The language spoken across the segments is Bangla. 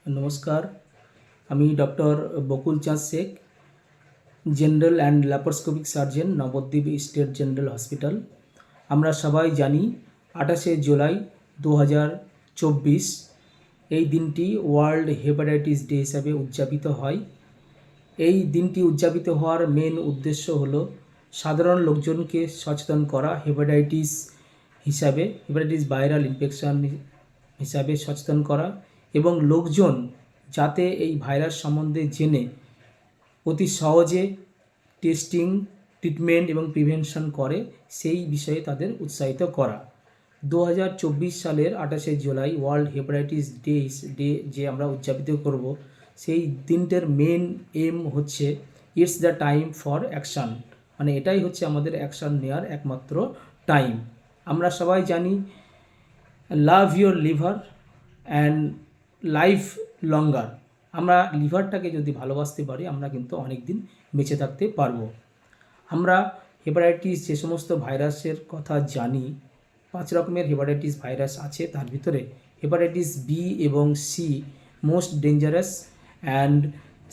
নমস্কার, আমি ডক্টর বকুল চাঁদ Sheikh, general and laparoscopic surgeon, Nabadwip state general hospital. আমরা সবাই জানি 28শে জুলাই 2024 এই দিনটি ওয়ার্ল্ড হেপাটাইটিস ডে হিসাবে উদযাপিত হয়। এই দিনটি উদযাপিত হওয়ার মেন উদ্দেশ্য হলো সাধারণ লোকজনকে সচেতন করা, হেপাটাইটিস ভাইরাল ইনফেকশন হিসাবে সচেতন করা এবং লোকজন যাতে এই ভাইরাস সম্বন্ধে জেনে অতি সহজে টেস্টিং, ট্রিটমেন্ট এবং প্রিভেনশন করে সেই বিষয়ে তাদের উৎসাহিত করা। 2024 সালের 28শে জুলাই ওয়ার্ল্ড হেপাটাইটিস ডে যে আমরা উদযাপিত করব, সেই দিনটার মেন এম হচ্ছে it's the time for action, মানে এটাই হচ্ছে আমাদের অ্যাকশান নেওয়ার একমাত্র টাইম। আমরা সবাই জানি love your liver and life longer. আমরা লিভারটাকে যদি ভালোবাসতে পারি আমরা কিন্তু অনেক দিন বেঁচে থাকতে পারবো। আমরা হেপাটাইটিস যে সমস্ত ভাইরাসের কথা জানি, 5 রকমের হেপাটাইটিস ভাইরাস আছে। তার ভিতরে হেপাটাইটিস বি এবং C most dangerous and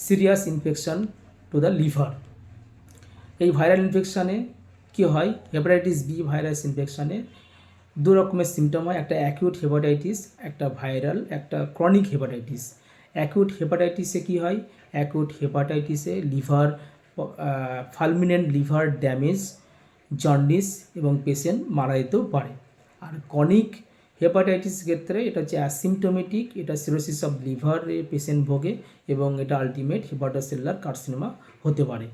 serious infection to the liver. এই ভাইরাল ইনফেকশানে কী হয়? হেপাটাইটিস বি ভাইরাস ইনফেকশানে 2 রকমের সিমটম হয়, একটা অ্যাকিউট হেপাটাইটিস, একটা ভাইরাল, একটা ক্রনিক হেপাটাইটিস। অ্যাকিউট হেপাটাইটিসে কী হয়? অ্যাকিউট হেপাটাইটিসে liver fulminant liver damage, jaundice এবং পেশেন্ট মারা যেতেও পারে। আর ক্রনিক হেপাটাইটিস ক্ষেত্রে এটা হচ্ছে অ্যাসিমটোমেটিক, এটা সিরোসিস অফ লিভারে পেশেন্ট ভোগে এবং এটা আলটিমেট হেপাটোসেলুলার কার্সিনোমা হতে পারে।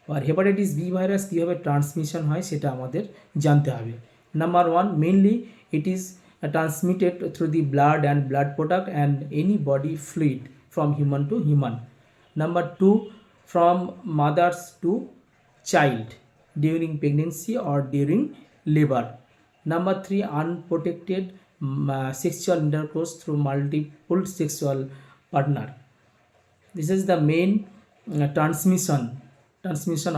আর হেপাটাইটিস বি ভাইরাস কীভাবে ট্রান্সমিশন হয় সেটা আমাদের জানতে হবে। Number 1, mainly it is transmitted through the blood and blood product and any body fluid from human to human. Number 2, from mothers to child during pregnancy or during labor. Number 3, unprotected sexual intercourse through multiple sexual partner. This is the main transmission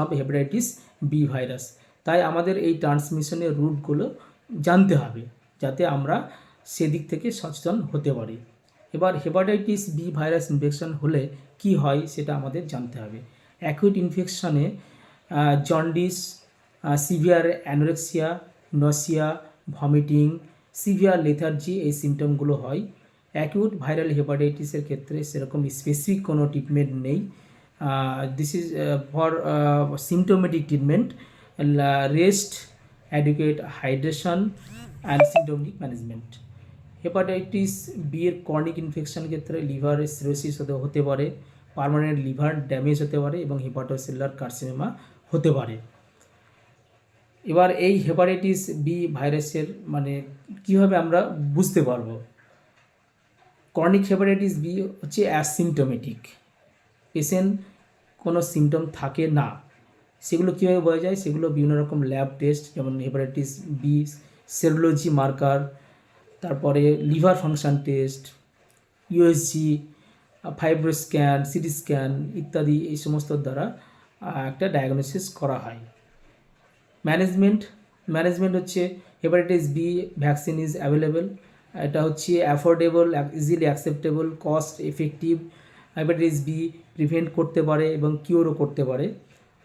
of hepatitis B virus. তাই আমাদের এই ট্রান্সমিশনের রুটগুলো জানতে হবে যাতে আমরা সেদিক থেকে সচেতন হতে পারি। এবার হেপাটাইটিস বি ভাইরাস ইনফেকশন হলে কি হয় সেটা আমাদের জানতে হবে। অ্যাকিউট ইনফেকশনে jaundice, severe anorexia, nausea, vomiting, severe lethargy এই সিমটমগুলো হয়। অ্যাকিউট ভাইরাল হেপাটাইটিসের ক্ষেত্রে সেরকম স্পেসিফিক কোনো ট্রিটমেন্ট নেই। This is for symptomatic treatment, rest, adequate hydration and symptomatic management. Hepatitis B এর ক্রনিক ইনফেকশন ক্ষেত্রে লিভারের সিরোসিস হতে পারে, পার্মানেন্ট লিভার ড্যামেজ হতে পারে এবং হেপাটোসেলুলার কার্সিনোমা হতে পারে। এবার এই হেপাটাইটিস বি ভাইরাসের মানে কীভাবে আমরা বুঝতে পারবো? ক্রনিক হেপাটাইটিস বি হচ্ছে অ্যাসিমটোমেটিক, পেশেন্ট কোনো সিমটম থাকে না। সেগুলো কীভাবে বোঝা যায়? সেগুলো বিভিন্ন রকম ল্যাব টেস্ট, যেমন হেপাটাইটিস বি সেরোলজি মার্কার, তারপরে liver function test, USG, fibro scan, CT scan ইত্যাদি এই সমস্ত দ্বারা একটা ডায়াগনোসিস করা হয়। ম্যানেজমেন্ট হচ্ছে hepatitis B vaccine is available. এটা হচ্ছে affordable, easily acceptable, cost effective. Hepatitis B prevent করতে পারে এবং কিওরও করতে পারে।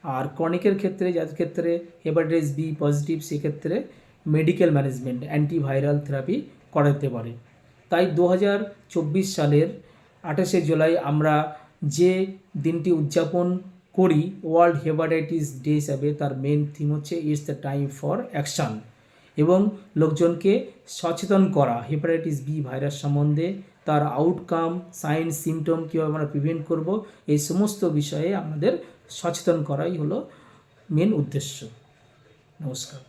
আর ক্রনিকের ক্ষেত্রে, যার ক্ষেত্রে হেপাটাইটিস বি পজিটিভ, সেক্ষেত্রে মেডিকেল ম্যানেজমেন্ট, অ্যান্টিভাইরাল থেরাপি করাতে পারে। তাই 2024 সালের 28শে জুলাই আমরা যে দিনটি উদযাপন করি ওয়ার্ল্ড হেপাটাইটিস ডে হিসাবে, তার মেন থিম হচ্ছে it's the time for action এবং লোকজনকে সচেতন করা হেপাটাইটিস বি ভাইরাস সম্বন্ধে, তার আউটকাম, সাইন, সিমটম কীভাবে আমরা প্রিভেন্ট করব, এই সমস্ত বিষয়ে আমাদের সচেতন করাই হলো মেন উদ্দেশ্য। নমস্কার।